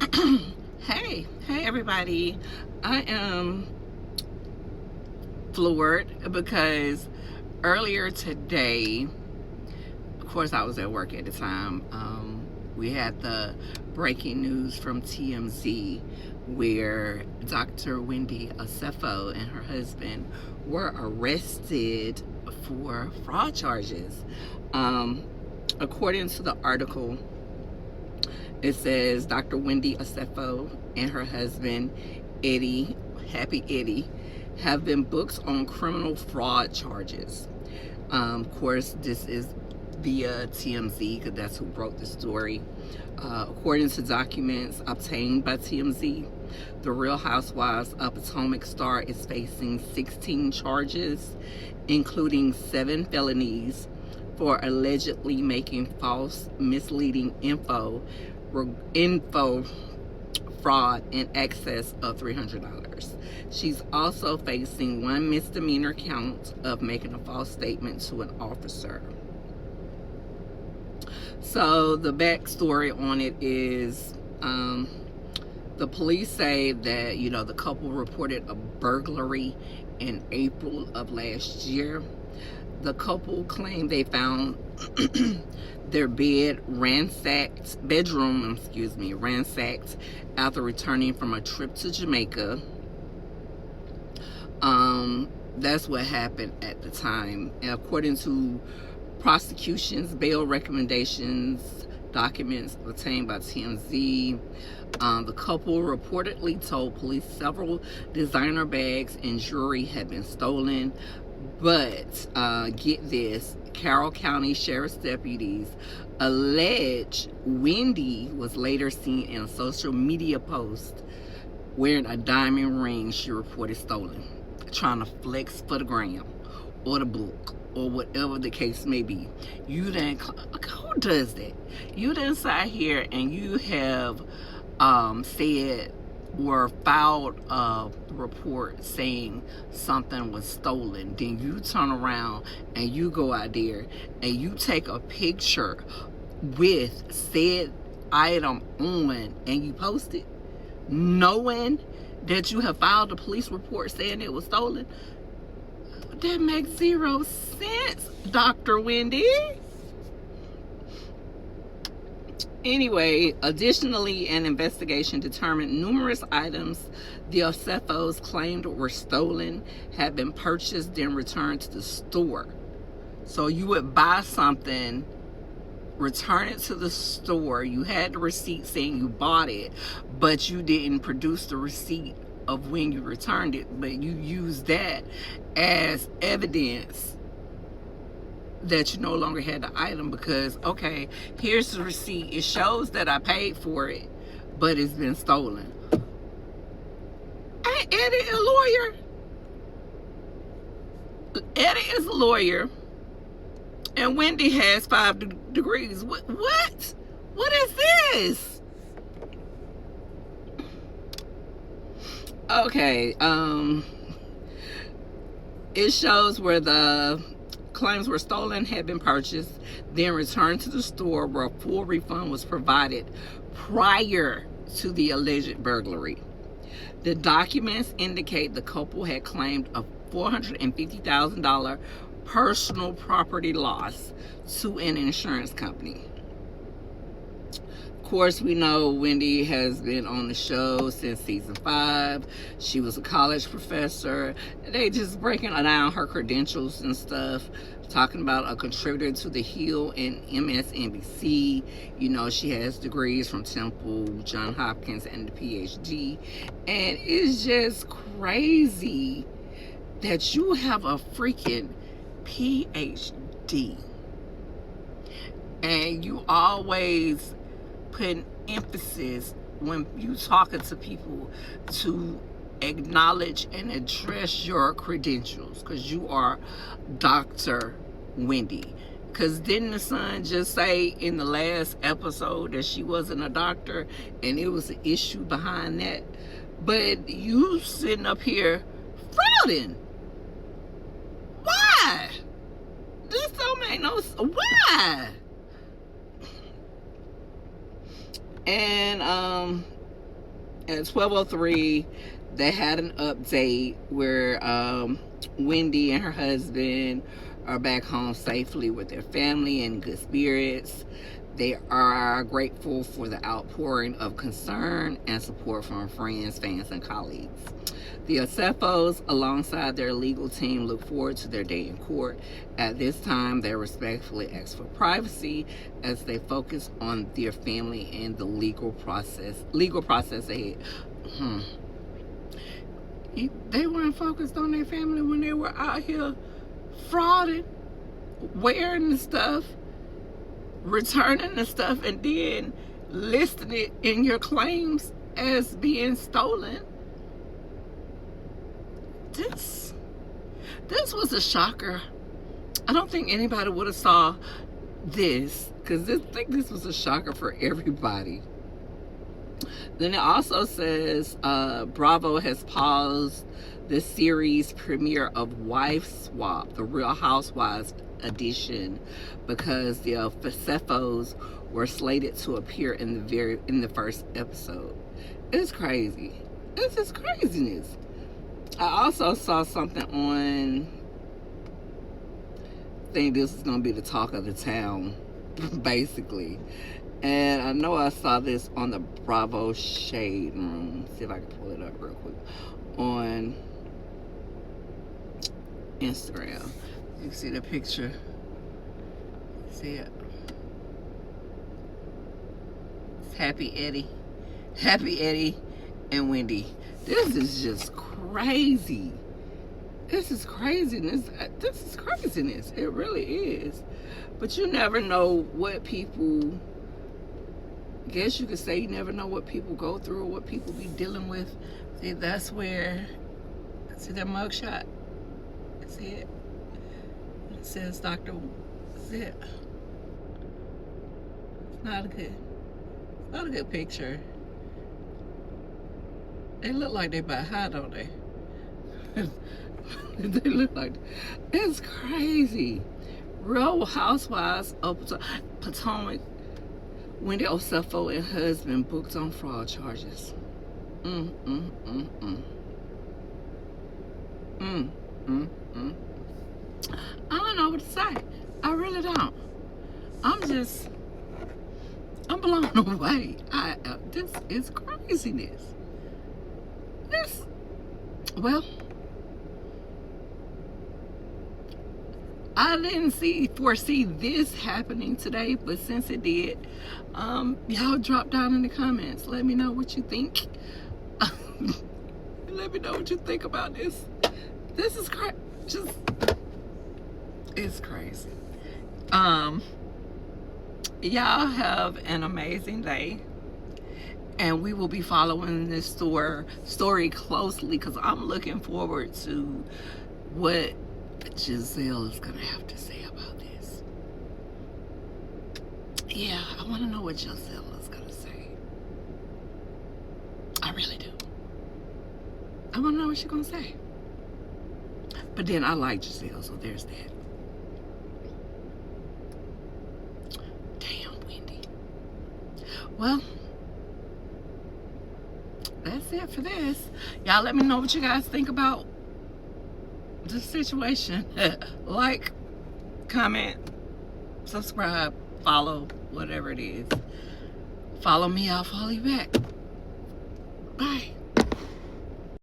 Hey everybody. I am floored because earlier today, of course I was at work at the time, we had the breaking news from TMZ where Dr. Wendy Acefo and her husband were arrested for fraud charges. According to the article, it says Dr. Wendy Acefo and her husband, Eddie, Happy Eddie, have been booked on criminal fraud charges. Of course, this is via TMZ because that's who broke the story. According to documents obtained by TMZ, the Real Housewives of Potomac star is facing 16 charges, including 7 felonies for allegedly making false, misleading info fraud in excess of $300. She's also facing 1 misdemeanor count of making a false statement to an officer. So the backstory on it is the police say that, the couple reported a burglary in April of last year. The couple claimed they found their ransacked after returning from a trip to Jamaica. That's what happened at the time. And according to prosecution's bail recommendations documents obtained by TMZ, the couple reportedly told police several designer bags and jewelry had been stolen. But get this, Carroll County Sheriff's deputies allege Wendy was later seen in a social media post wearing a diamond ring she reported stolen, trying to flex for the gram or the book or whatever the case may be. You didn't, who does that? You didn't sit here and you have said or filed a report saying something was stolen, then you turn around and you go out there and you take a picture with said item on and you post it, knowing that you have filed a police report saying it was stolen. That makes 0 sense, Dr. Wendy. Anyway, additionally, an investigation determined numerous items the Acefos claimed were stolen had been purchased then returned to the store. So you would buy something, return it to the store, you had the receipt saying you bought it, but you didn't produce the receipt of when you returned it, but you used that as evidence that you no longer had the item because, okay, here's the receipt. It shows that I paid for it, but it's been stolen. Ain't Eddie a lawyer? Eddie is a lawyer, and Wendy has 5 degrees. What? What is this? Okay, it shows where the claims were stolen had been purchased, then returned to the store where a full refund was provided prior to the alleged burglary. The documents indicate the couple had claimed a $450,000 personal property loss to an insurance company. Of course, we know Wendy has been on the show since season 5. She was a college professor. They just breaking down her credentials and stuff, talking about a contributor to The Hill and MSNBC. She has degrees from Temple, Johns Hopkins, and the PhD. And it's just crazy that you have a freaking PhD. And you always putting emphasis when you talking to people to acknowledge and address your credentials, because you are Dr. Wendy. Because didn't the Sun just say in the last episode that she wasn't a doctor and it was an issue behind that? But you sitting up here frauding. Why? This don't make no sense. Why? And At 12:03, they had an update where Wendy and her husband are back home safely with their family in good spirits. They are grateful for the outpouring of concern and support from friends, fans, and colleagues. The Acefos, alongside their legal team, look forward to their day in court. At this time, they respectfully ask for privacy as they focus on their family and the legal process ahead. They weren't focused on their family when they were out here frauding, wearing the stuff, returning the stuff, and then listing it in your claims as being stolen. This was a shocker. I don't think anybody would have saw this, because I think this was a shocker for everybody. Then it also says Bravo has paused the series premiere of Wife Swap, the Real Housewives edition, because the Acefos were slated to appear in the first episode. It's crazy. This is craziness. I also saw something on, I think this is going to be the talk of the town, basically. And I know I saw this on the Bravo Shade Room. See if I can pull it up real quick. On Instagram. You can see the picture. See it? It's Happy Eddie. Happy Eddie and Wendy. This is just crazy. This is craziness. This is craziness. It really is. But you never know what people, I guess you could say you never know what people go through or what people be dealing with. See, that's where, see that mugshot? See it? It says Dr. See it? It's not a good picture. They look like they buy high, don't they? They look like, it's crazy. Real Housewives of Potomac, Wendy Acefo and husband booked on fraud charges. I don't know what to say. I really don't. I'm blown away. This is craziness. Well, I didn't foresee this happening today, but since it did, y'all drop down in the comments. Let me know what you think. Let me know what you think about this. This is it's crazy. Y'all have an amazing day. And we will be following this story closely, because I'm looking forward to what Giselle is going to have to say about this. Yeah, I want to know what Giselle is going to say. I really do. I want to know what she's going to say. But then I like Giselle, so there's that. Damn, Wendy. Well, that's it for this. Y'all let me know what you guys think about the situation. Like, comment, subscribe, follow, whatever it is. Follow me, I'll follow you back.